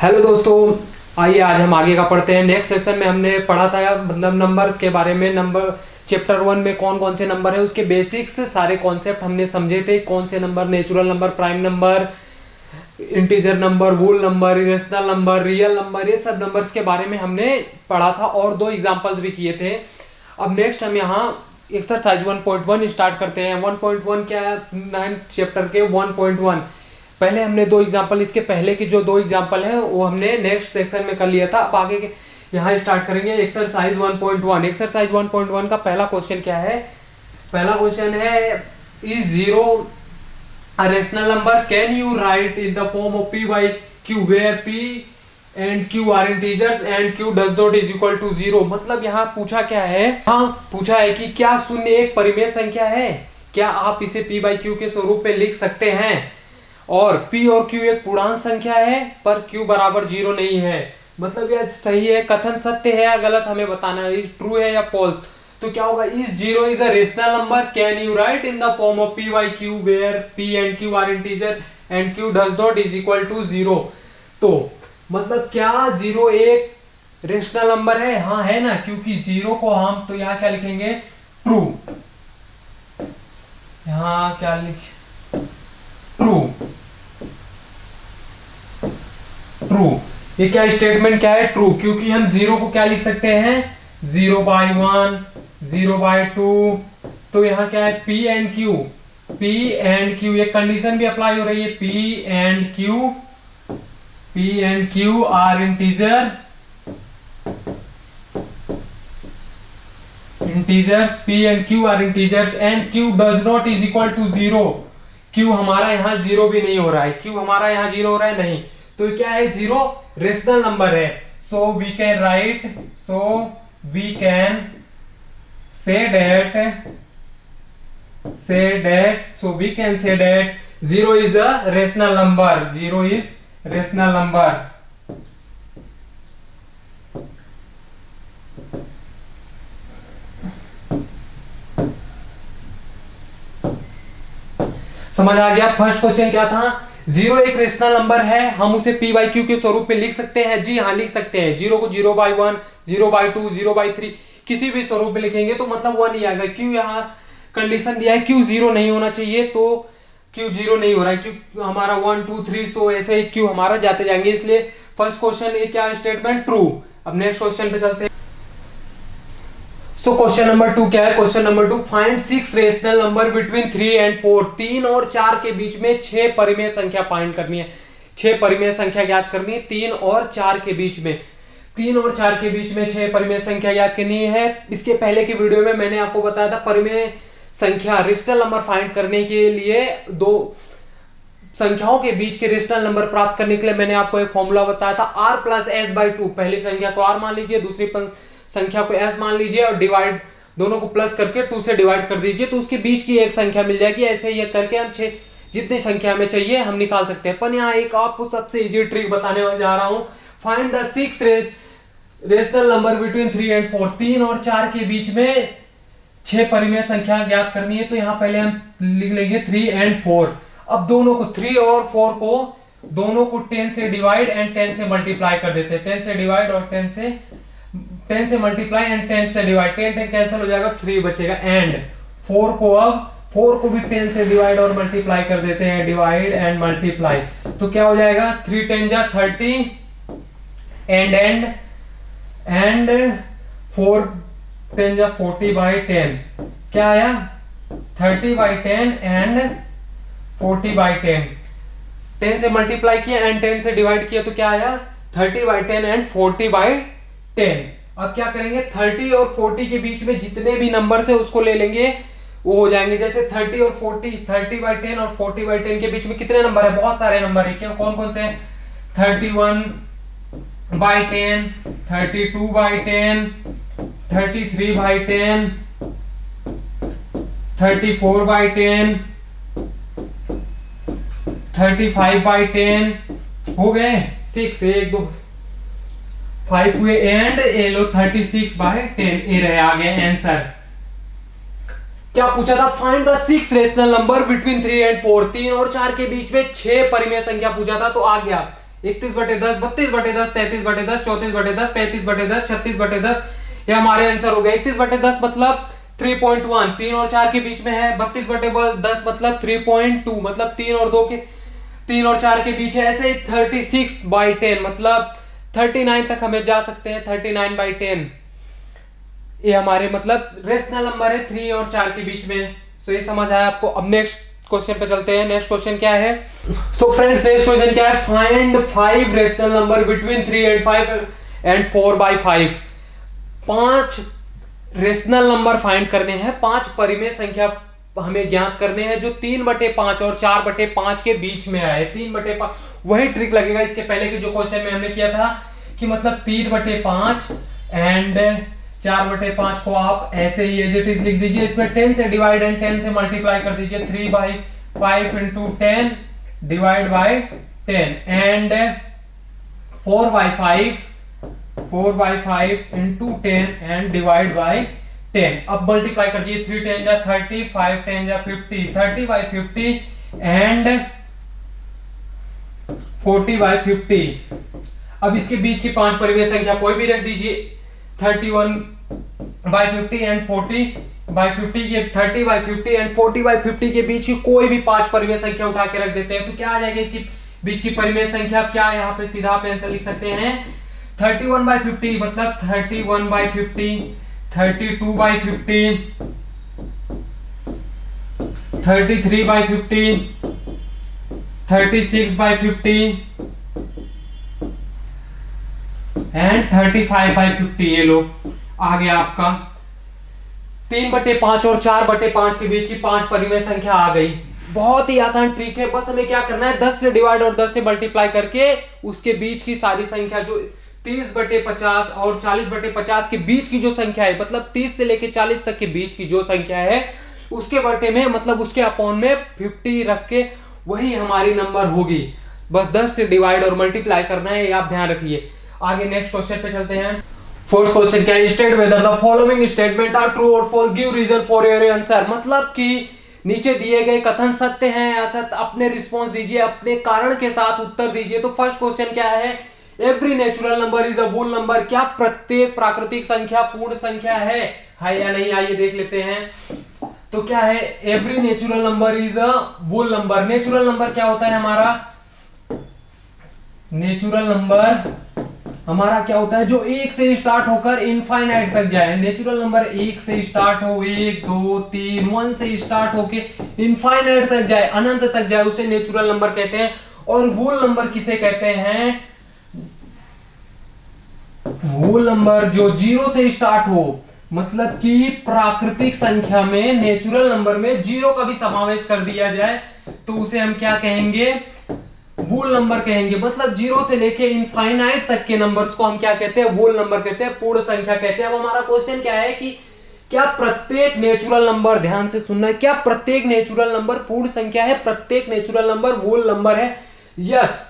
Hello दोस्तों, आइए आज हम आगे का पढ़ते हैं। नेक्स्ट सेक्शन में हमने पढ़ा था मतलब नंबर्स के बारे में। नंबर चैप्टर 1 में कौन कौन से नंबर है उसके बेसिक्स सारे कॉन्सेप्ट हमने समझे थे। कौन से number, natural number, prime number, integer number, whole number, irrational number, real number, ये सब नंबर्स के बारे में हमने पढ़ा था और 2 एग्जाम्पल्स भी किए थे। अब नेक्स्ट हम यहाँ एक्सरसाइज 1.1 स्टार्ट करते हैं। 1.1 क्या है? 9th चैप्टर के 1.1। पहले हमने 2 एग्जाम्पल, इसके पहले की जो 2 एग्जाम्पल है वो हमने नेक्स्ट सेक्शन में कर लिया था। अब आगे के यहाँ स्टार्ट करेंगे एक्सरसाइज 1.1। एक्सरसाइज 1.1 का पहला क्वेश्चन क्या है? पहला क्वेश्चन है, is zero a rational number? Can you write in the form of p by q where p and q are integers and q does not is equal to 0? मतलब यहाँ पूछा क्या है? हाँ, पूछा है कि क्या शून्य एक परिमेय संख्या है? क्या आप इसे p by q के स्वरूप में लिख सकते हैं? और p और q एक पूर्णांक संख्या है पर q बराबर 0 नहीं है। मतलब यह सही है, कथन सत्य है या गलत हमें बताना है, ट्रू है या फॉल्स। तो क्या होगा? Is zero is a rational number? Can you write in the form of p by q where p and q are integer and q does not is equal to 0? तो मतलब क्या zero एक rational number है? हाँ है ना, क्योंकि zero को हम तो यहाँ क्या लिखेंगे? ट्रू। यहाँ क्या लिख? ट्रू। ट्रू। ये क्या स्टेटमेंट क्या है? ट्रू। क्योंकि हम जीरो को क्या लिख सकते हैं? 0/1, 0/2। तो यहाँ क्या है? P and Q, P and Q, ये कंडीशन भी अप्लाई हो रही है। P and Q are integers, P and Q are integers and Q does not is equal to 0। Q हमारा यहाँ 0 भी नहीं हो रहा है। Q हमारा यहाँ 0 हो रहा है नहीं। तो क्या है? 0 रेशनल नंबर है। So we can write, we can say that 0 is a rational number. 0 is rational number. समझ आ गया? फर्स्ट क्वेश्चन क्या था? 0 एक रेशनल नंबर है, हम उसे p by q के स्वरूप में लिख सकते हैं। जी हाँ, लिख सकते हैं। 0 को 0/1, 0/2, 0/3 किसी भी स्वरूप में लिखेंगे तो मतलब 1 ही आएगा। क्यों? यहाँ कंडीशन दिया है q 0 नहीं होना चाहिए, तो q 0 नहीं हो रहा है। क्यों हमारा 1 2 3 सो ऐसे ही q हमारा जाते जाएंगे। इसलिए फर्स्ट क्वेश्चन ये क्या स्टेटमेंट? ट्रू। अब नेक्स्ट क्वेश्चन पे चलते हैं। सो क्वेश्चन नंबर 2 क्या है? Question number 2, find 6 rational number between 3 and 4। 3 और 4 के बीच में 6 परिमेय संख्या फाइंड करनी है। 6 परिमेय संख्या ज्ञात करनी है 3 और 4 के बीच में। 3 और 4 के बीच में 6 परिमेय संख्या ज्ञात करनी है। इसके पहले की वीडियो में मैंने आपको बताया था परिमेय संख्या रेशनल नंबर फाइंड करने के लिए 2 संख्याओं के बीच के रेशनल नंबर प्राप्त करने के लिए मैंने आपको एक फॉर्मूला बताया था, r + s/2। पहली संख्या को r मान लीजिए, दूसरी संख्या को s मान लीजिए और डिवाइड, दोनों को प्लस करके 2 से डिवाइड कर दीजिए तो उसके बीच की एक संख्या मिल जाएगी। ऐसे ये करके हम 6 जितनी संख्या में चाहिए हम निकाल सकते हैं। पर यहाँ एक आपको सबसे इजी ट्रिक बताने जा रहा हूं। Find the 6 rational number between 3 and 4। 3 और 4 के बीच में 6 परिमेय संख्या ज्ञात करनी है। तो यहाँ पहले हम लिख लेंगे 3 and 4। अब दोनों को 3 और 4 को दोनों को 10 से डिवाइड एंड 10 से मल्टीप्लाई कर देते हैं। 10 से डिवाइड और 10 से मल्टीप्लाई एंड 10 से डिवाइड। 10 कैंसिल हो जाएगा, 3 बचेगा। एंड 4 को अब 4 को भी 10 से डिवाइड और मल्टीप्लाई कर देते हैं। डिवाइड एंड मल्टीप्लाई तो क्या हो जाएगा? 3 10 जा 30 एंड 4 10 जा 40/10। क्या आया? 30/10 एंड 40/10। 10 से मल्टीप्लाई किया एंड 10 से डिवाइड किया तो क्या आया? 30/10 एंड 40/10। अब क्या करेंगे? 30 और 40 के बीच में जितने भी नंबर है उसको ले लेंगे, वो हो जाएंगे। जैसे 30 और 40, 30/10 और 40/10 के बीच में कितने नंबर है? बहुत सारे नंबर है। क्या कौन कौन से हैं? 31/10, 32/10, 33/10, 34/10, 35/10 हो गए। 6 1 2 5 हुए एंड ये लो 36/10 ये रहे आगे आंसर। क्या पूछा था? Find the 6 rational number between 3 and 4। 3 और 4 के बीच में 6 परिमेय संख्या पूछा था तो आ गया। 31/10, 32/10, 33/10, 34/10, 35/10, 36/10। ये हमारे आंसर हो गए। 31/10 मतलब 3.1, 3 और 4 के बीच में है। 32/10 मतलब 3.2, मतलब 3 और 4 के बीच है। ऐसे 36/10 मतलब 39 तक हमें जा सकते हैं। 39/10 ये हमारे मतलब रेशनल नंबर है 3 और 4 के बीच में। सो ये समझ आया आपको। अब नेक्स्ट क्वेश्चन पे चलते हैं। नेक्स्ट क्वेश्चन क्या है? सो फ्रेंड्स नेक्स्ट क्वेश्चन क्या है? Find 5 rational number between 3 and 5 and 4/5। 5 rational number find करने हैं, 5 परिमेय संख्या हमें ज्ञात करने हैं जो 3/5 और 4/5 के बीच में आए। 3/5 वही ट्रिक लगेगा इसके पहले के जो क्वेश्चन में हमने किया था कि मतलब 3/5 एंड 4/5 को आप ऐसे ही एज इट इज लिख दीजिए। इसमें 10 से डिवाइड एंड 10 से मल्टीप्लाई कर दीजिए। 3/5 into 10 divide by 10 and 4/5 into 10 and divide by 10। अब मल्टीप्लाई कर दीजिए। 3 10 जा 30, 5 10 जा 50, 30/50 एंड 40/50। अब इसके बीच की 5 परिमेय संख्या कोई भी रख दीजिए। 31/50 एंड 40/50 के 30/50 एंड 40/50 के बीच की कोई भी 5 परिमेय संख्या उठा के रख देते हैं तो क्या आ जाएगा इसकी बीच की परिमेय संख्या? क्या यहाँ पे सीधा आप आंसर लिख सकते हैं। 31/50 मतलब 31/50, 32/50, 33/50, 36/50 एंड 35/50। ये लो आ गया आपका 3/5 और 4/5 के बीच की 5 परिमेय संख्या आ गई। बहुत ही आसान ट्रिक है। बस हमें क्या करना है, 10 से डिवाइड और 10 से मल्टीप्लाई करके उसके बीच की सारी संख्या जो 30/50 और 40/50 के बीच की जो संख्या है, मतलब 30 से लेके 40 तक के बीच की जो संख्या है उसके बटे में मतलब उसके अपॉन में 50 रख के वही हमारी नंबर होगी। बस 10 से डिवाइड और मल्टीप्लाई करना है, ये आप ध्यान रखिए। आगे नेक्स्ट क्वेश्चन पे चलते हैं। फोर्थ क्वेश्चन क्या है? State whether the following statement are true और false, give reason for your answer. मतलब कि नीचे दिए गए कथन सत्य हैं या असत्य, अपने रिस्पॉन्स दीजिए, अपने कारण के साथ उत्तर दीजिए। तो फर्स्ट क्वेश्चन क्या है? Every natural number is a whole number. क्या प्रत्येक प्राकृतिक संख्या पूर्ण संख्या है या नहीं? आइए देख लेते हैं। तो क्या है? Every natural number is a whole number. Natural number क्या होता है हमारा? नेचुरल नंबर हमारा क्या होता है? जो 1 से स्टार्ट होकर इनफाइनाइट तक जाए। नेचुरल नंबर 1 से स्टार्ट हो, 1 2 3 1 से स्टार्ट होके इनफाइनाइट तक जाए, अनंत तक जाए, उसे नेचुरल नंबर कहते हैं। और वोल नंबर किसे कहते हैं? वोल नंबर जो 0 से स्टार्ट हो, मतलब कि प्राकृतिक संख्या में नेचुरल नंबर में 0 का भी समावेश कर दिया जाए तो उसे हम क्या कहेंगे? वोल नंबर कहेंगे। मतलब 0 से लेके इनफाइनाइट तक के नंबर्स को हम क्या कहते हैं? वोल नंबर कहते हैं, पूर्ण संख्या कहते हैं। अब हमारा क्वेश्चन क्या है कि क्या प्रत्येक नेचुरल नंबर, ध्यान से सुनना है, क्या प्रत्येक नेचुरल नंबर पूर्ण संख्या है? प्रत्येक नेचुरल नंबर वोल नंबर है? यस,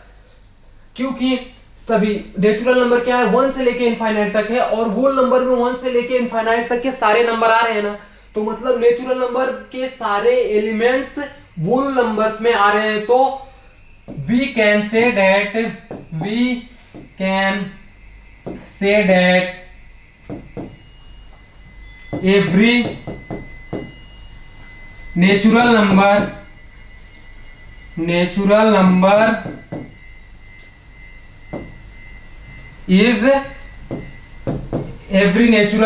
क्योंकि सभी नेचुरल नंबर क्या है? 1 से लेके इनफाइनाइट तक है और वोल नंबर में 1 से लेके इनफाइनाइट तक के सारे नंबर आ रहे हैं ना, तो मतलब नेचुरल नंबर के सारे एलिमेंट्स वोल नंबर्स में आ रहे हैं। तो we can say that every natural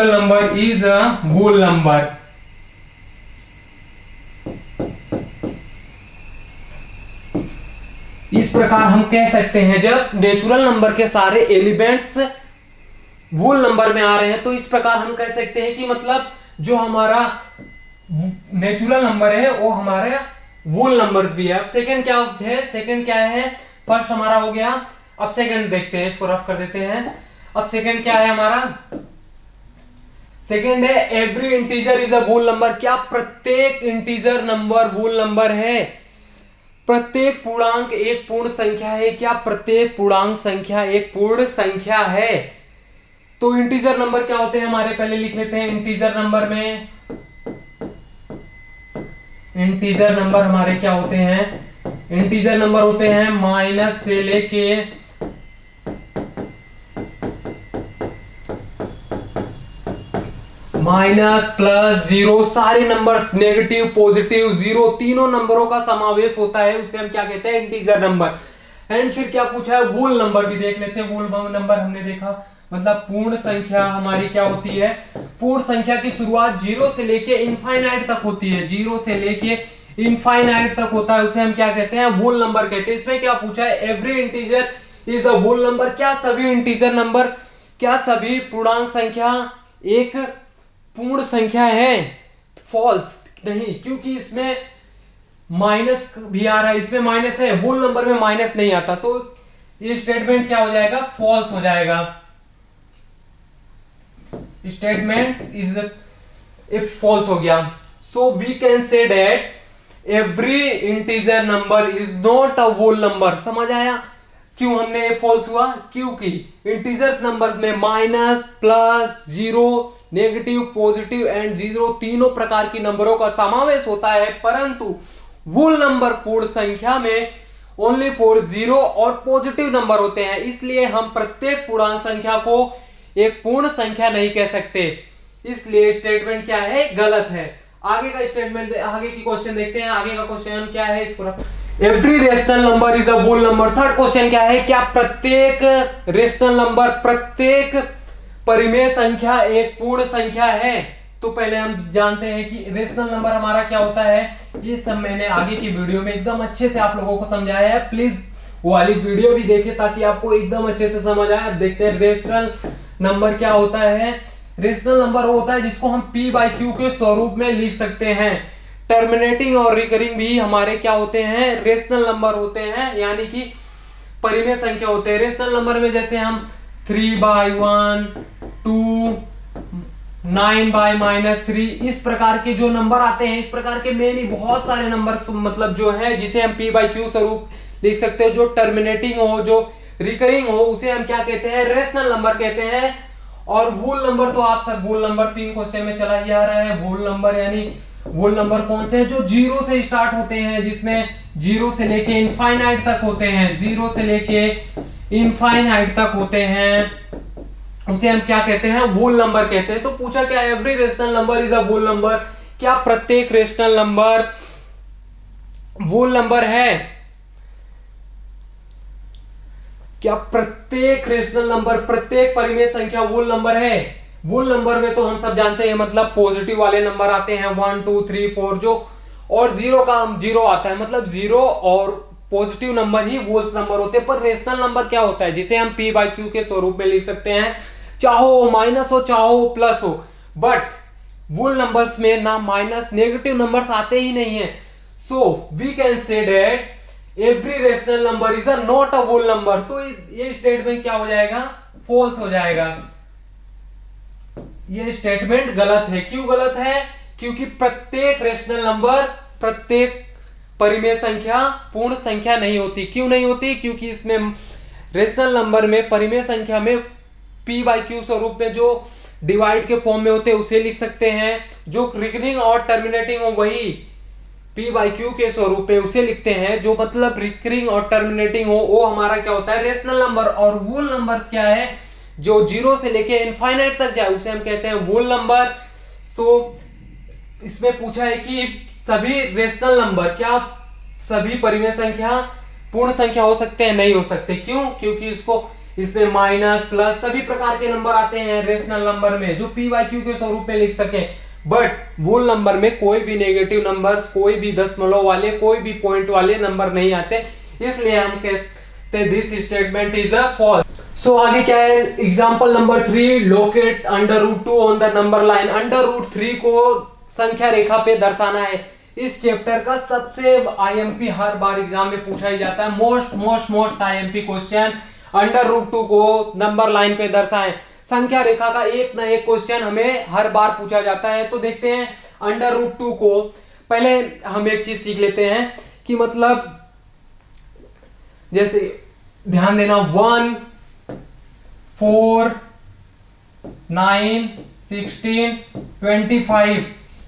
number is a whole number। इस प्रकार हम कह सकते हैं जब नेचुरल नंबर के सारे एलिमेंट्स वोल नंबर में आ रहे हैं तो इस प्रकार हम कह सकते हैं कि मतलब जो हमारा नेचुरल नंबर है वो हमारे वोल नंबर्स भी है। अब सेकंड क्या है? सेकंड क्या है? फर्स्ट हमारा हो गया, अब सेकंड देखते हैं, इसको रफ कर देते हैं। अब सेकंड क्या है हमारा? सेकंड है every integer is a whole number. क्या प्रत्येक इंटीजर नंबर वोल नंबर है? प्रत्येक पूर्णांक एक पूर्ण संख्या है। क्या प्रत्येक पूर्णांक संख्या एक पूर्ण संख्या है? तो इंटीजर नंबर क्या होते हैं हमारे? पहले लिख लेते हैं। इंटीजर नंबर हमारे क्या होते हैं? इंटीजर नंबर होते हैं माइनस से लेके माइनस प्लस जीरो, सारे नंबर्स नेगेटिव पॉजिटिव जीरो तीनों नंबरों का समावेश होता है, उसे हम क्या कहते हैं, इंटीजर नंबर। एंड फिर क्या पूछा है, वोल नंबर भी देख लेते हैं। वोल नंबर हमने देखा मतलब पूर्ण संख्या हमारी क्या होती है, पूर्ण संख्या की शुरुआत जीरो से लेके इनफाइनाइट तक होती है, जीरो से लेके इनफाइनाइट तक होता है, उसे हम क्या कहते हैं, वोल नंबर कहते हैं। इसमें क्या पूछा है, every integer is a whole number. क्या सभी इंटीजर नंबर, क्या सभी पूर्णांक संख्या एक पूर्ण संख्या है? फॉल्स, नहीं, क्योंकि इसमें माइनस भी आ रहा है, इसमें माइनस है, होल नंबर में माइनस नहीं आता, तो ये स्टेटमेंट क्या हो जाएगा, फॉल्स हो जाएगा। स्टेटमेंट इज इफ फॉल्स हो गया, so we can say that every integer number is not a whole number. समझ आया क्यों हमने फॉल्स हुआ? क्योंकि इंटीजर नंबर में minus plus zero negative positive and zero तीनों प्रकार की नंबरों का समावेश होता है, परंतु होल नंबर पूर्ण संख्या में ओनली फॉर जीरो और पॉजिटिव नंबर होते हैं, इसलिए हम प्रत्येक पूर्णांक संख्या को एक पूर्ण संख्या नहीं कह सकते, इसलिए स्टेटमेंट क्या है, गलत है। आगे का स्टेटमेंट, आगे की क्वेश्चन देखते हैं। आगे का क्वेश्चन क्या है, इसको every rational number is a whole number. Third question क्या है, क्या प्रत्येक रेशनल नंबर, प्रत्येक परिमेय संख्या एक पूर्ण संख्या है? तो पहले हम जानते हैं कि रेशनल नंबर हमारा क्या होता है, ये सब मैंने आगे की वीडियो में एकदम अच्छे से आप लोगों को समझाया है, प्लीज वो वाली वीडियो भी देखें ताकि आपको एकदम अच्छे से समझ आए। अब देखते हैं रेशनल नंबर क्या होता है। रेशनल नंबर होता है जिसको हम p बाई क्यू के स्वरूप में लिख सकते हैं। टर्मिनेटिंग और रिकरिंग भी हमारे क्या होते हैं, रेशनल नंबर होते हैं, यानी कि परिमेय संख्या होते हैं। रेशनल नंबर में जैसे हम 3/1, 2, 9/-3 इस प्रकार के जो नंबर आते हैं, इस प्रकार के मेनी बहुत सारे नंबर मतलब जो है जिसे हम p बाई क्यू स्वरूप लिख सकते हैं। जो टर्मिनेटिंग हो, जो रिकरिंग हो, उसे हम क्या कहते हैं, रेशनल नंबर कहते हैं। और वोल नंबर तो आप सब वोल नंबर 3 क्वेश्चन में चला ही आ रहा है। वोल नंबर यानी वोल नंबर कौन से हैं, जो जीरो से स्टार्ट होते हैं, जिसमें जीरो से लेके इनफाइनाइट तक होते हैं, जीरो से लेके इनफाइनाइट तक होते हैं, उसे हम क्या कहते हैं, वोल नंबर कहते हैं। तो पूछा क्या, every rational number is a whole number. क्या प्रत्येक रेशनल नंबर वोल नंबर है? क्या प्रत्येक रेशनल नंबर, प्रत्येक परिमेय संख्या वोल नंबर है? वोल नंबर में तो हम सब जानते हैं मतलब पॉजिटिव वाले नंबर आते हैं 1 2 3 4 जो, और जीरो का जीरो आता है, मतलब जीरो और पॉजिटिव नंबर ही वोल्स नंबर होते हैं। पर रेशनल नंबर क्या होता है, जिसे हम p बाई क्यू के स्वरूप में लिख सकते हैं, चाहो माइनस हो चाहो प्लस हो, बट वोल नंबर्स में ना माइनस नेगेटिव नंबर्स आते ही नहीं है। So we can say that every rational number is a not a whole number. तो ये स्टेटमेंट क्या हो जाएगा, फॉल्स हो जाएगा। ये स्टेटमेंट गलत है। क्यों गलत है? क्योंकि प्रत्येक रेशनल नंबर, प्रत्येक परिमेय संख्या पूर्ण संख्या नहीं होती। क्यों नहीं होती? क्योंकि इसमें रेशनल नंबर में परिमेय संख्या में p बाई क्यू स्वरूप में जो डिवाइड के फॉर्म में होते हैं उसे लिख सकते हैं, जो रिकरिंग और टर्मिनेटिंग हो वही p बाई क्यू के स्वरूप में उसे लिखते हैं, जो मतलब रिकरिंग और टर्मिनेटिंग हो वो हमारा क्या होता है, रेशनल नंबर। और वोल नंबर्स क्या है, जो जीरो से लेके इनफाइनाइट तक जाए उसे हम कहते हैं वोल नंबर। तो इसमें पूछा है कि सभी रेशनल नंबर, क्या सभी परिमेय संख्या पूर्ण संख्या हो सकते हैं? नहीं हो सकते। क्यों? क्योंकि इसमें माइनस प्लस सभी प्रकार के नंबर आते हैं रेशनल नंबर में, जो p बाई क्यू के स्वरूप में लिख सके। बट वोल नंबर में कोई भी नेगेटिव नंबर्स, कोई भी दशमलव वाले, कोई भी पॉइंट वाले नंबर नहीं आते, इसलिए हम कहते हैं this statement is a false. So आगे क्या है, example number 3, locate √2 on the number line. √3 को संख्या रेखा पे दर्शाना है। इस चैप्टर का सबसे आईएमपी हर बार एग्जाम में पूछा ही जाता है, मोस्ट आईएमपी क्वेश्चन, √2 को नंबर लाइन पे दर्शाएं। संख्या रेखा का एक ना एक क्वेश्चन हमें हर बार पूछा जाता है। तो देखते हैं √2 को, पहले हम एक चीज सीख लेते हैं कि मतलब जैसे ध्यान देना 1 4 9 16 25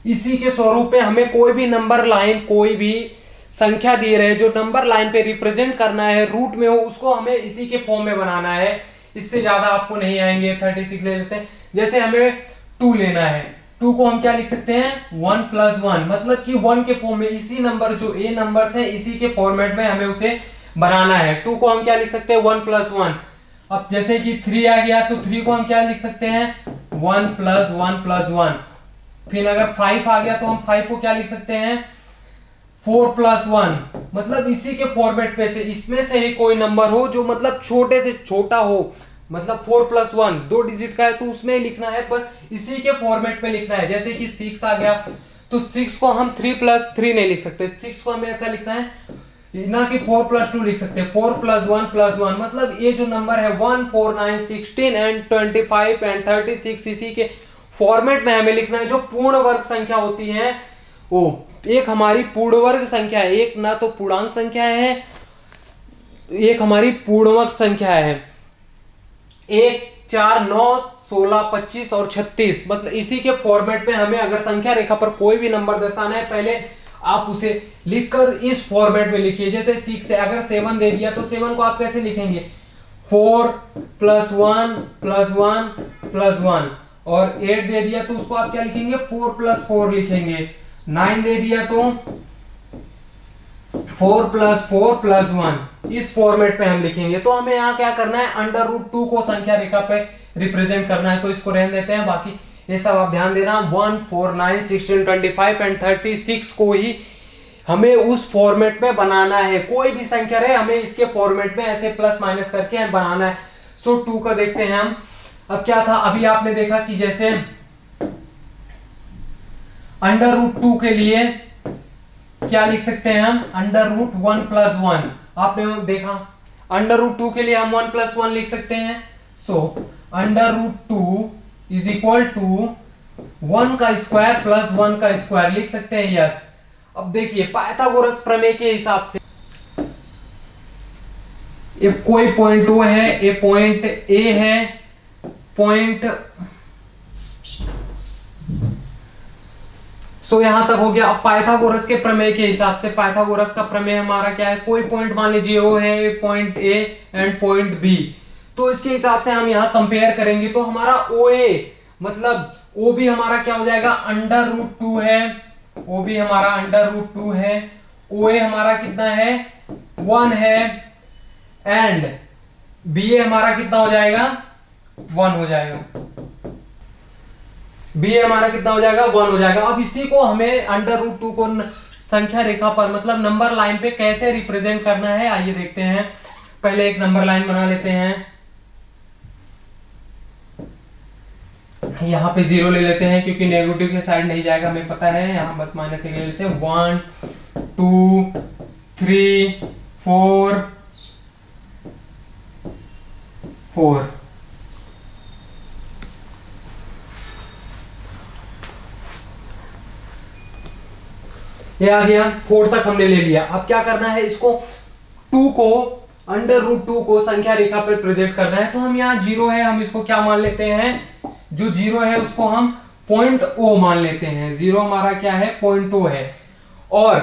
इसी के स्वरूप में हमें कोई भी नंबर लाइन, कोई भी संख्या दिए रहे जो नंबर लाइन पे रिप्रेजेंट करना है, रूट में हो, उसको हमें इसी के फॉर्म में बनाना है। इससे ज्यादा आपको नहीं आएंगे। 36 ले लेते हैं, जैसे हमें 2 लेना है 2 को हम क्या लिख सकते हैं 1 + 1, मतलब कि 1 के फॉर्म में इसी नंबर जो ए नंबर्स है इसी के फॉर्मेट में हमें उसे बनाना है। 2 को हम क्या लिख सकते हैं 1 + 1। अब जैसे कि 3 आ गया तो 3 को हम क्या लिख सकते हैं 1 + 1 + 1। फिर अगर 5 आ गया तो हम 5 को क्या लिख सकते हैं 4 + 1, मतलब इसी के फॉर्मेट पे से इसमें से ही कोई नंबर हो जो मतलब छोटे से छोटा हो, मतलब 4 + 1 2 डिजिट का है तो उसमें ही लिखना है, बस इसी के फॉर्मेट में लिखना है। जैसे कि 6 आ गया तो 6 को हम 3 + 3 नहीं लिख सकते, 6 को हमें ऐसा लिखना है ना कि 4 + 2 लिख सकते हैं, 4 + 1 + 1, मतलब ये जो नंबर है 1 4 9 16 एंड 25 एंड 36 इसी के फॉर्मेट में हमें लिखना है। जो पूर्ण वर्ग संख्या होती है वो एक हमारी पूर्ण वर्ग संख्या है, एक ना तो पूर्णांक संख्या है, एक हमारी पूर्णवर्ग संख्या है। 1 4 9 16 25 और 36, मतलब इसी के फॉर्मेट में हमें अगर संख्या रेखा पर कोई भी नंबर दर्शाना है पहले आप उसे लिखकर इस फॉर्मेट में लिखिए। जैसे 6 है, अगर 7 दे दिया तो 7 को आप कैसे लिखेंगे 4 + 1 + 1 + 1, और 8 दे दिया तो उसको आप क्या लिखेंगे 4 + 4 लिखेंगे। 9 दे दिया तो 4 + 4 + 1, इस फॉर्मेट पे हम लिखेंगे। तो हमें यहाँ क्या करना है √2 को संख्या रेखा पे रिप्रेजेंट करना है, तो इसको रहने देते हैं, बाकी ये सब आप ध्यान देना। 1 4 9 16 25 एंड 36 को ही हमें उस फॉर्मेट में बनाना है। कोई भी संख्या रहे हमें इसके फॉर्मेट में ऐसे प्लस माइनस करके बनाना है। सो 2 का देखते हैं हम। अब क्या था, अभी आपने देखा कि जैसे √2 के लिए क्या लिख सकते हैं हम √1 + 1, आपने देखा √2 के लिए हम 1 + 1 लिख सकते हैं। सो √2 = 1 का स्क्वायर + 1 का स्क्वायर लिख सकते हैं, यस। अब देखिए पाइथागोरस प्रमेय के हिसाब से ये कोई पॉइंट O है, ये पॉइंट A है, पॉइंट सो यहां तक हो गया। अब पाइथागोरस के प्रमेय के हिसाब से, पाइथागोरस का प्रमेय हमारा क्या है, कोई पॉइंट मान लीजिए O है, point A and point B, तो इसके हिसाब से हम यहां कंपेयर करेंगे तो हमारा OA मतलब OB हमारा क्या हो जाएगा √2 है, OB हमारा √2 है, OA हमारा कितना है 1 है, एंड BA हमारा कितना हो जाएगा 1 हो जाएगा, BA हमारा कितना हो जाएगा 1 हो जाएगा। अब इसी को हमें √2 को संख्या रेखा पर मतलब नंबर लाइन पे कैसे रिप्रेजेंट करना है आइए देखते हैं। पहले एक नंबर लाइन बना लेते हैं, यहां पे 0 ले लेते हैं क्योंकि नेगेटिव के साइड नहीं जाएगा हमें पता है, यहां बस -1 ले लेते हैं। 1 2 3 4 4, ये आ गया 4 तक हमने ले लिया। अब क्या करना है, इसको 2 को √2 को संख्या रेखा पर प्रेजेंट करना है। तो हम यहाँ 0 है, हम इसको क्या मान लेते हैं, जो 0 है उसको हम पॉइंट O मान लेते हैं। 0 हमारा क्या है पॉइंट O है, और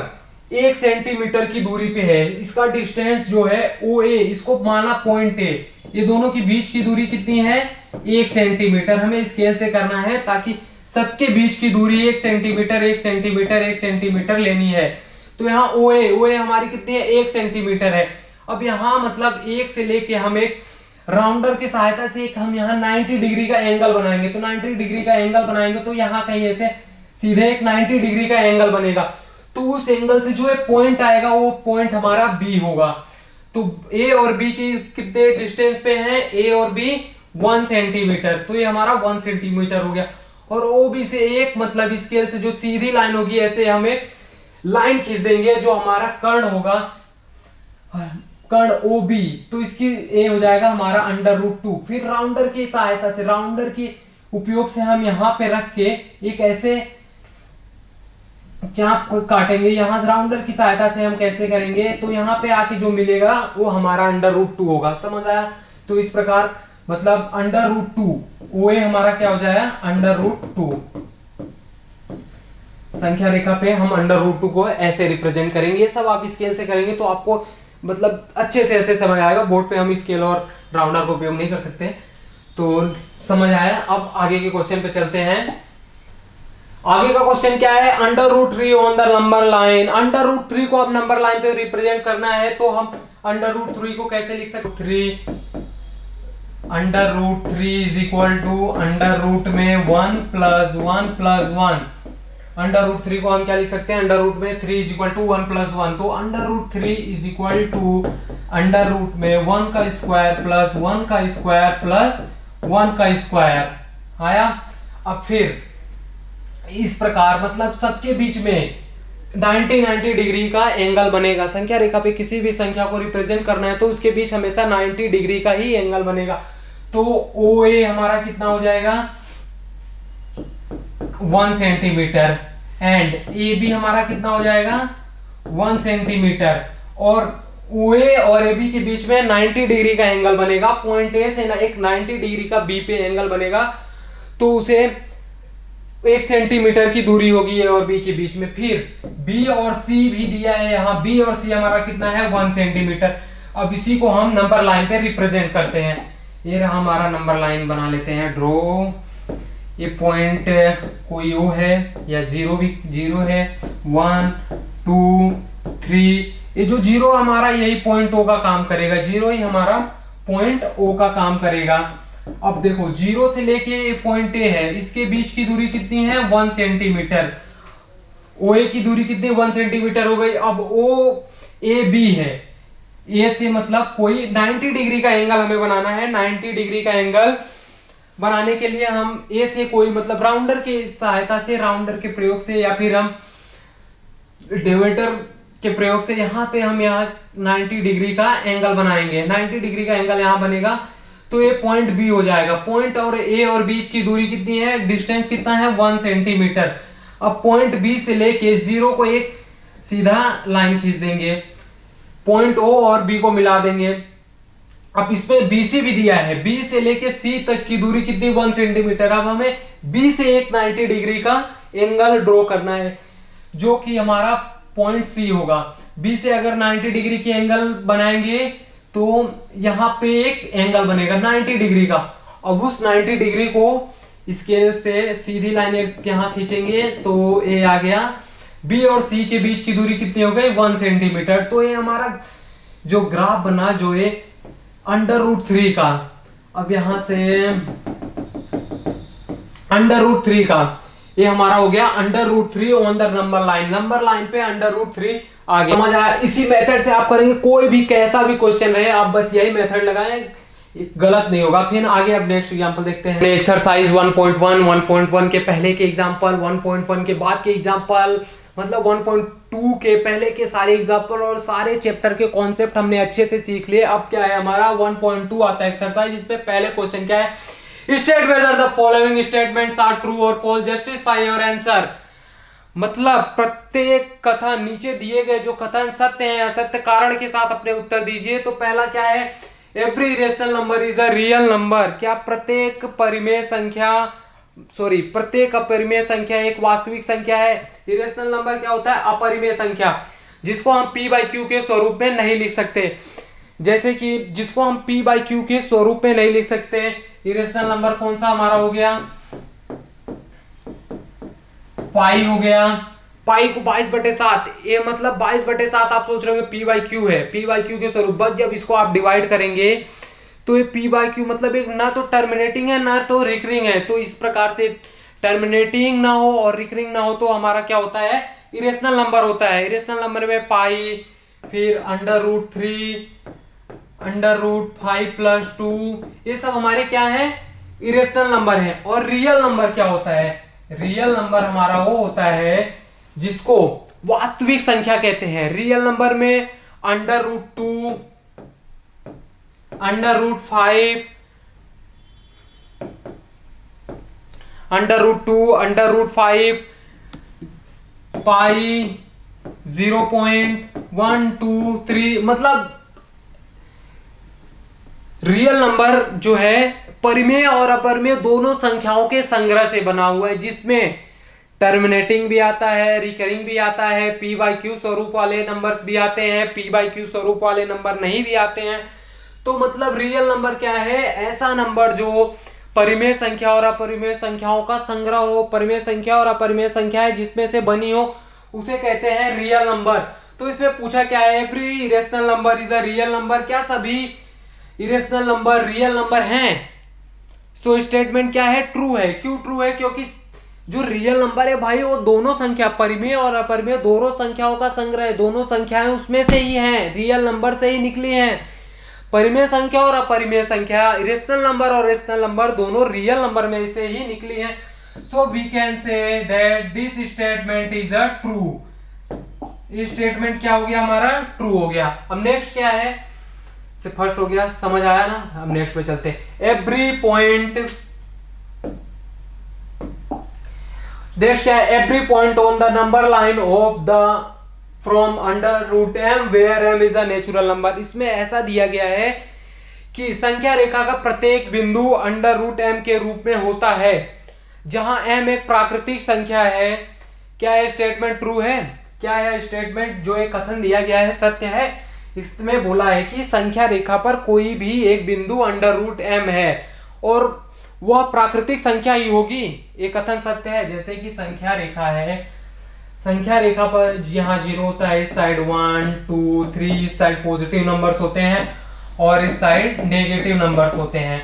1 सेंटीमीटर की दूरी पे है। इसका डिस्टेंस जो है OA, इसको माना पॉइंट A, ये दोनों के बीच की दूरी कितनी है 1 सेंटीमीटर। हमें स्केल से करना है ताकि सबके बीच की दूरी 1 सेंटीमीटर 1 सेंटीमीटर 1 सेंटीमीटर लेनी है। तो यहाँ OA हमारी कितनी है 1 सेंटीमीटर है। अब यहाँ मतलब 1 से लेके हम एक राउंडर की सहायता से एक हम यहाँ 90 डिग्री का एंगल बनाएंगे। तो 90 डिग्री का एंगल बनाएंगे तो यहाँ कहीं ऐसे सीधे एक 90 डिग्री का एंगल बनेगा। तो उस एंगल से जो है पॉइंट आएगा वो पॉइंट हमारा B होगा। तो A और B की कितने डिस्टेंस पे हैं, A और B 1 सेंटीमीटर, तो ये हमारा 1 सेंटीमीटर हो गया। और OB से एक मतलब स्केल से जो सीधी लाइन होगी ऐसे हम एक लाइन खींच देंगे जो हमारा कर्ण होगा, कर्ण OB, तो इसकी ए हो जाएगा हमारा √2। फिर राउंडर की सहायता से, राउंडर की उपयोग से हम यहाँ पे रख के एक ऐसे चाप काटेंगे। यहाँ राउंडर की सहायता से हम कैसे करेंगे, तो यहाँ पे आके जो मिलेगा वो हमारा √2 होगा। समझ आया? तो इस प्रकार मतलब √2 OA हमारा क्या हो जाएगा √2। संख्या रेखा पे हम √2 को ऐसे रिप्रेजेंट करेंगे। ये सब आप स्केल से करेंगे तो आपको मतलब अच्छे से ऐसे समझ आएगा। बोर्ड पे हम स्केल और राउंडर का उपयोग नहीं कर सकते। तो समझ आया? अब आगे के क्वेश्चन पे चलते हैं। आगे का क्वेश्चन क्या है, under root 3 on the number line. Under root 3 को अब नंबर लाइन पे रिप्रेजेंट करना है तो हम अंडर रूट 3 को कैसे लिख सकते, 3 under root 3 is equal to under root में 1 प्लस 1 प्लस 1। अंडर रूट 3 को हम क्या लिख सकते हैं, अंडर रूट में 3 इज इक्वल टू 1 प्लस 1, तो under root 3 is equal to under root में 1 का स्क्वायर प्लस 1 का स्क्वायर प्लस 1 का स्क्वायर आया। अब फिर इस प्रकार मतलब सबके बीच में 90 डिग्री का एंगल बनेगा। संख्या रेखा पे किसी भी संख्या को रिप्रेजेंट करना है तो उसके बीच हमेशा 90 डिग्री का ही एंगल बनेगा। तो OA हमारा कितना हो जाएगा, 1 सेंटीमीटर, एंड AB हमारा कितना हो जाएगा, 1 सेंटीमीटर, और OA और AB के बीच में 90 डिग्री का एंगल बनेगा। पॉइंट A से एक 90 डिग्री का B पे एंगल बनेगा तो उसे 1 सेंटीमीटर की दूरी होगी A और B के बीच में। फिर B और C भी दिया है यहाँ, B और C हमारा कितना है, 1 सेंटीमीटर। अब इसी को हम नंबर लाइन पे रिप्रेजेंट करते हैं। ये रहा हमारा नंबर लाइन, बना लेते हैं ड्रॉ। ये पॉइंट कोई O है या जीरो भी, जीरो है, 1 2 3, ये जो जीरो हमारा यही पॉइंट O का काम करेगा, जीरो ही हमारा पॉइंट O का काम करेगा। अब देखो जीरो से लेके पॉइंट A है, इसके बीच की दूरी कितनी है, 1 सेंटीमीटर। OA की दूरी कितनी, 1 सेंटीमीटर हो गई। अब OAB है, A से मतलब कोई 90 डिग्री का एंगल हमें बनाना है। 90 डिग्री का एंगल बनाने के लिए हम A से कोई मतलब राउंडर की सहायता से, राउंडर के प्रयोग से या फिर हम डिवाइडर के प्रयोग से यहाँ पे हम यहाँ 90 डिग्री का एंगल बनाएंगे। 90 डिग्री का एंगल यहाँ बनेगा तो ये पॉइंट B हो जाएगा। पॉइंट और A और बीच की दूरी कितनी है, डिस्टेंस कितना है, 1 सेंटीमीटर। अब पॉइंट B से लेके जीरो को एक सीधा लाइन खींच देंगे, पॉइंट O और B को मिला देंगे। अब इसमें BC भी दिया है, B से लेके C तक की दूरी कितनी, 1 सेंटीमीटर। अब हमें B से एक 90 डिग्री का एंगल ड्रॉ करना है जो कि हमारा पॉइंट C होगा। B से अगर 90 डिग्री की एंगल बनाएंगे तो यहाँ पे एक एंगल बनेगा 90 डिग्री का। अब उस 90 डिग्री को स्केल से सीधी लाइन यहाँ खींचेंगे तो A आ गया। B और C के बीच की दूरी कितनी हो गई, 1 सेंटीमीटर। तो ये हमारा जो ग्राफ बना जो है अंडर रूट 3 का, अब यहां से अंडर रूट 3 का ये हमारा हो गया under root 3 on the number line. Number line पे अंडर रूट 3 आ गया। समझ आया? इसी मेथड से आप करेंगे, कोई भी कैसा भी क्वेश्चन रहे आप बस यही मेथड लगाएं, गलत नहीं होगा। फिर आगे अब नेक्स्ट एग्जांपल देखते हैं। एक्सरसाइज 1.1, 1.1 के पहले के एग्जांपल, 1.1 के बाद के एग्जांपल, मतलब 1.2 के पहले के सारे एग्जांपल और सारे चैप्टर के कॉन्सेप्ट हमने अच्छे से सीख लिए। अब क्या है हमारा 1.2 आता है एक्सरसाइज। इसमें पहले क्वेश्चन क्या है, state whether the following statements are true और फॉल्स, जस्टिफाई योर आंसर। मतलब प्रत्येक कथन, नीचे दिए गए जो कथन सत्य है असत्य कारण के साथ अपने उत्तर दीजिए। तो पहला क्या है, every rational number is a real number. क्या प्रत्येक परिमेय संख्या, सॉरी प्रत्येक अपरिमेय संख्या एक वास्तविक संख्या है। इरेशनल नंबर क्या होता है, अपरिमेय संख्या, जिसको हम p/q के स्वरूप में नहीं लिख सकते। जैसे कि जिसको हम p/q के स्वरूप में नहीं लिख सकते। इरेशनल नंबर कौन सा हमारा हो गया, पाई हो गया। पाई को 22/7, ये मतलब 22/7 आप सोच रहे होंगे p/q है, p/q के स्वरूप। बस जब इसको आप डिवाइड करेंगे तो ये p/q मतलब एक ना तो टर्मिनेटिंग है ना तो रिकरिंग है। तो इस प्रकार से टर्मिनेटिंग ना हो और रिकरिंग ना हो तो हमारा क्या होता है, इरेशनल नंबर होता है। इरेशनल नंबर में पाई, फिर अंडर रूट 3, अंडर रूट 5+2, ये सब हमारे क्या है, इरेशनल नंबर है। और रियल नंबर क्या होता है, रियल नंबर हमारा वो होता है जिसको वास्तविक संख्या कहते हैं। रियल नंबर में under root 2, under root 5, under root 2, under root 5, pi, 0.123, मतलब रियल नंबर जो है परिमेय और अपरिमेय दोनों संख्याओं के संग्रह से बना हुआ है, जिसमें टर्मिनेटिंग भी आता है, रिकरिंग भी आता है, p/q स्वरूप वाले नंबर्स भी आते हैं, p/q स्वरूप वाले नंबर नहीं भी आते हैं। तो मतलब रियल नंबर क्या है, ऐसा नंबर जो परिमेय संख्या और अपरिमेय संख्याओं का संग्रह हो, परिमेय संख्या और अपरिमेय संख्याएं जिसमें से बनी हो, उसे कहते हैं रियल नंबर। तो इसमें पूछा क्या है, every irrational number is a real number, क्या सभी इरेशनल नंबर रियल नंबर हैं? सो स्टेटमेंट क्या है, ट्रू है। क्यों ट्रू है? क्योंकि जो रियल नंबर है भाई वो दोनों संख्या, परिमेय और अपरिमेय दोनों संख्याओं का संग्रह है, दोनों संख्याएं उसमें से ही हैं, रियल नंबर से ही निकली हैं। परिमेय संख्या और अपरिमेय संख्या, इरेशनल नंबर और रेशनल नंबर दोनों रियल नंबर में से ही निकली हैं। So we can say that this statement is a true. ये स्टेटमेंट क्या हो गया हमारा, ट्रू हो गया। अब नेक्स्ट क्या है, से फर्स्ट हो गया, समझ आया ना। अब नेक्स्ट पे चलते हैं। एवरी पॉइंट, नेक्स्ट क्या है, every point on the number line of the from under root m where m is a natural number. इसमें ऐसा दिया गया है कि संख्या रेखा का प्रत्येक बिंदु अंडर रूट एम के रूप में होता है, जहां एम एक प्राकृतिक संख्या है। क्या यह स्टेटमेंट ट्रू है? क्या यह स्टेटमेंट जो एक कथन दिया गया है सत्य है? इसमें बोला है कि संख्या रेखा पर कोई भी एक बिंदु अंडर रूट एम है और वह प्राकृतिक संख्या ही होगी। एक कथन सत्य है। जैसे कि संख्या रेखा है, संख्या रेखा पर यहाँ 0 होता है, इस साइड 1 2 3, इस साइड पॉजिटिव नंबर्स होते हैं और इस साइड नेगेटिव नंबर्स होते हैं।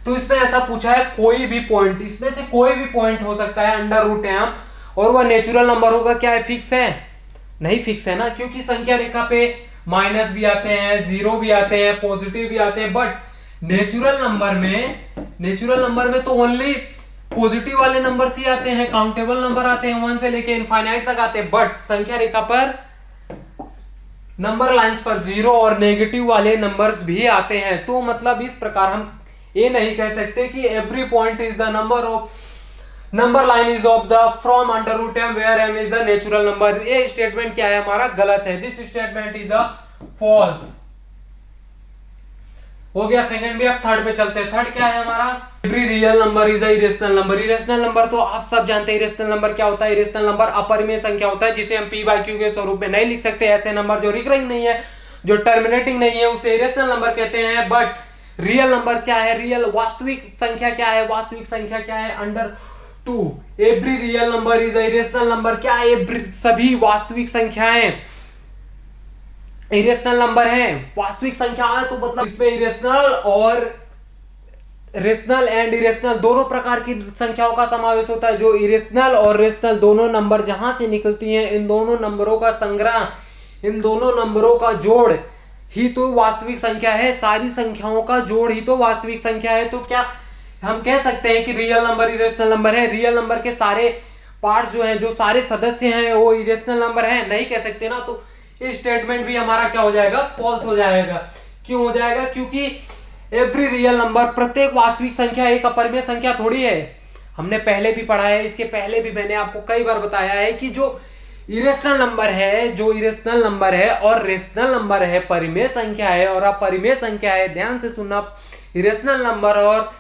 तो इसमें ऐसा पूछा है कोई भी पॉइंट, इसमें से कोई भी पॉइंट हो सकता है अंडर रूट एम और वह नेचुरल नंबर होगा। क्या है, फिक्स है? नहीं फिक्स है ना, क्योंकि संख्या रेखा पे माइनस भी आते हैं, 0 भी आते हैं, पॉजिटिव भी आते हैं, बट नेचुरल नंबर में तो ओनली पॉजिटिव वाले नंबर्स ही आते हैं, काउंटेबल नंबर आते हैं, 1 से लेके इनफाइनाइट तक आते हैं। बट संख्या रेखा पर नंबर लाइंस पर 0 और नेगेटिव वाले नंबर्स भी आते हैं। तो मतलब इस प्रकार हम ये नहीं कह सकते कि every point is the number line is of the from under root m where m is a natural number. ये स्टेटमेंट क्या है हमारा, गलत है। This statement is a false. हो गया सेकंड भी। अब थर्ड पे चलते हैं। थर्ड क्या है हमारा, every real number is a irrational number. Irrational number तो आप सब जानते हैं, इरेशनल नंबर क्या होता है। इरेशनल नंबर अपरिमेय संख्या होता है जिसे हम p/q के स्वरूप में नहीं लिख सकते। ऐसे नंबर जो रिकरिंग नहीं है, जो टर्मिनेटिंग नहीं है, उसे इरेशनल नंबर कहते हैं। बट रियल नंबर क्या है, रियल वास्तविक संख्या क्या है, वास्तविक संख्या क्या है, under 2। Every real number is a irrational number. क्या है, सभी वास्तविक संख्याएं इरेशनल नंबर है, वास्तविक संख्या है। तो मतलब इसमें इरेशनल और रेशनल एंड इरेशनल दोनों प्रकार की संख्याओं का समावेश होता है। जो इरेशनल और रेशनल दोनों नंबर जहां से निकलती हैं, इन दोनों नंबरों का संग्रह, इन दोनों नंबरों का जोड़ ही तो वास्तविक संख्या है। सारी संख्याओं का जोड़ ही तो वास्तविक संख्या है। तो क्या हम कह सकते हैं कि रियल नंबर इरेशनल नंबर है? रियल नंबर के सारे पार्ट्स जो हैं, जो सारे सदस्य हैं, वो इरेशनल नंबर है? नहीं कह सकते ना। तो ये स्टेटमेंट भी हमारा क्या हो जाएगा, फॉल्स हो जाएगा। क्यों हो जाएगा? क्योंकि एवरी रियल नंबर, प्रत्येक वास्तविक संख्या एक अपरिमेय संख्या थोड़ी है। हमने पहले भी पढ़ा है, इसके पहले भी मैंने आपको कई बार बताया है कि जो इरेशनल नंबर है और रेशनल नंबर है, परिमेय संख्या है और अपरिमेय संख्या है। ध्यान से सुनना, इरेशनल नंबर और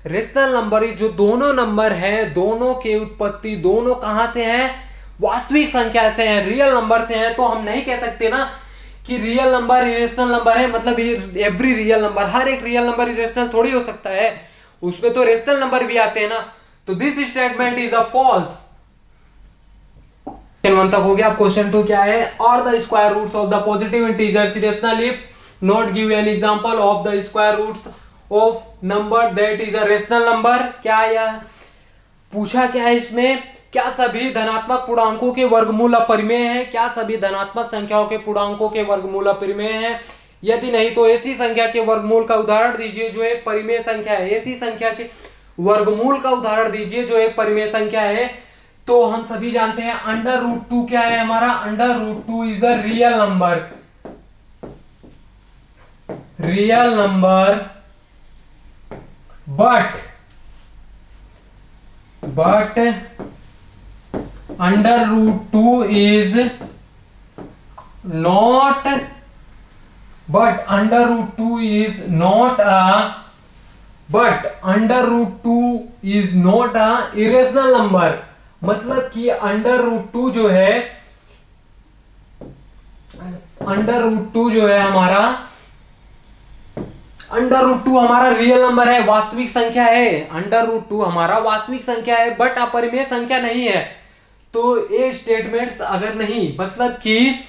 रेशनल नंबर जो दोनों नंबर हैं, दोनों के उत्पत्ति दोनों कहां से हैं, वास्तविक संख्या से हैं, रियल नंबर से हैं। तो हम नहीं कह सकते ना कि रियल नंबर इरेशनल नंबर है, मतलब एवरी रियल नंबर, हर एक रियल नंबर इरेशनल थोड़ी हो सकता है, उसमें तो रेशनल नंबर भी आते हैं ना। तो this statement is a false. Question 1 तक हो गया। अब क्वेश्चन 2 क्या है, are the square roots of the positive integers irrational if not give an example of the square roots of number that is a rational number. क्या यह पूछा क्या है इसमें, क्या सभी धनात्मक पूर्णांकों के वर्गमूल अपरिमेय हैं? क्या सभी धनात्मक संख्याओं के पूर्णांकों के वर्गमूल अपरिमेय हैं? यदि नहीं तो ऐसी संख्या के वर्गमूल का उदाहरण दीजिए जो एक परिमेय संख्या है। ऐसी संख्या के वर्गमूल का उदाहरण दीजिए जो एक परिमेय संख्या है। तो हम सभी जानते हैं अंडर रूट 2 क्या है हमारा, under root 2 is a real number. Real number but under root 2 is not a irrational number। मतलब कि अंडर रूट 2 जो है, अंडर रूट 2 जो है हमारा √2 हमारा रियल नंबर है, वास्तविक संख्या है। √2 हमारा वास्तविक संख्या है बट अपरिमेय संख्या नहीं है। तो ये स्टेटमेंट्स अगर नहीं, मतलब कि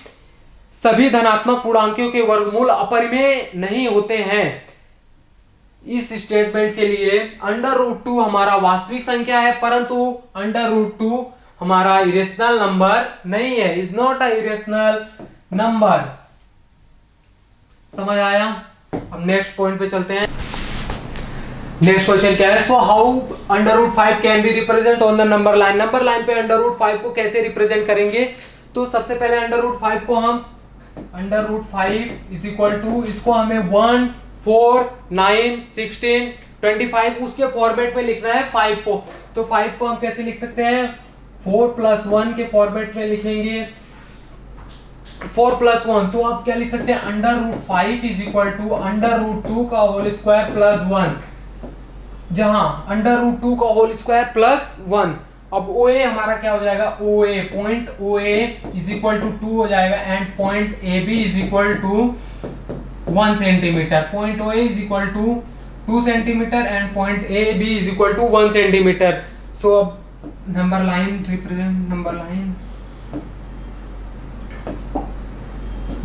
सभी धनात्मक पूर्णांकों के वर्गमूल अपरिमेय नहीं होते हैं, इस स्टेटमेंट के लिए √2 हमारा वास्तविक संख्या है परंतु √2 हमारा इरेशनल नंबर नहीं है, is not a irrational number. समझ आया? अब नेक्स्ट पॉइंट पे चलते हैं। नेक्स्ट क्वेश्चन क्या है? So how √5 can be represent on the number line. Number line पे √5 को कैसे रिप्रेजेंट करेंगे? तो सबसे पहले √5 को हम √5 इज इक्वल टू, इसको हमें 1, 4, 9, 16, 25 उसके फॉर्मेट में लिखना है 5 को। तो 5 को हम कैसे लिख सकते हैं? 4 + 1 के फॉर्मेट में लिखेंगे। 4 + 1 तो आप क्या लिख सकते हैं? √5 इज इक्वल टू √2 का होल स्क्वायर प्लस 1, जहां √2 का होल स्क्वायर प्लस 1। अब OA हमारा क्या हो जाएगा? OA point OA is equal to 2 हो जाएगा and point AB is equal to 1 centimetre. Point OA is equal to 2 centimetre and point AB is equal to 1 centimetre. So अब number line represent, number line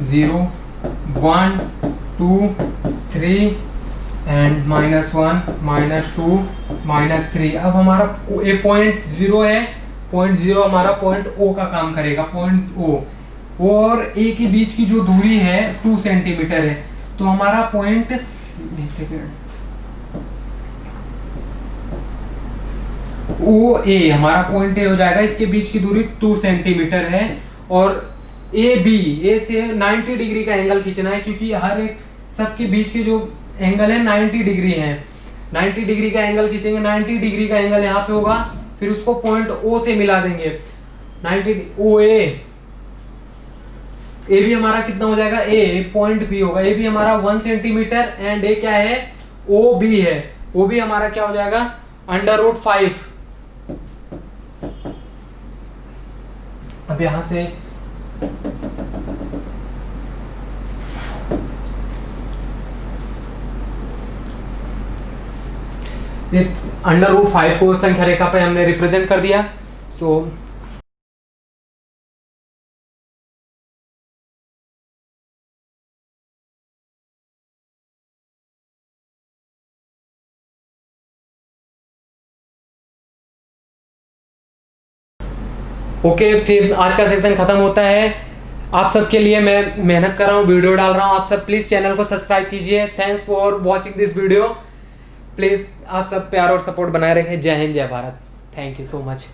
0, 1, 2, 3 and -1, -2, -3। अब हमारा ए point 0 है, point 0 हमारा point O का काम करेगा, point O और A के बीच की जो दूरी है 2 सेंटीमीटर है। तो हमारा पॉइंट, एक सेकेंड, OA हमारा पॉइंट A हो जाएगा, इसके बीच की दूरी 2 सेंटीमीटर है और A से 90 डिग्री का एंगल खींचना है क्योंकि हर एक सबके बीच के जो एंगल है 90 डिग्री है। 90 डिग्री का एंगल खींचेंगे, 90 डिग्री का एंगल यहाँ पे होगा, फिर उसको पॉइंट O से मिला देंगे। 90 OA, A भी हमारा कितना हो जाएगा? A पॉइंट B होगा, A भी हमारा 1 सेंटीमीटर एंड A क्या है? OB है। OB हमारा क्या हो जाएगा? √5। अब यहां से √5 को संख्या रेखा पे हमने रिप्रेजेंट कर दिया। सो ओके, फिर आज का सेक्शन खत्म होता है। आप सबके लिए मैं मेहनत कर रहा हूँ, वीडियो डाल रहा हूँ। आप सब प्लीज चैनल को सब्सक्राइब कीजिए। Thanks for watching this video. Please आप सब प्यार और सपोर्ट बनाए रखें। जय हिंद, जय Bharat. Thank you so much.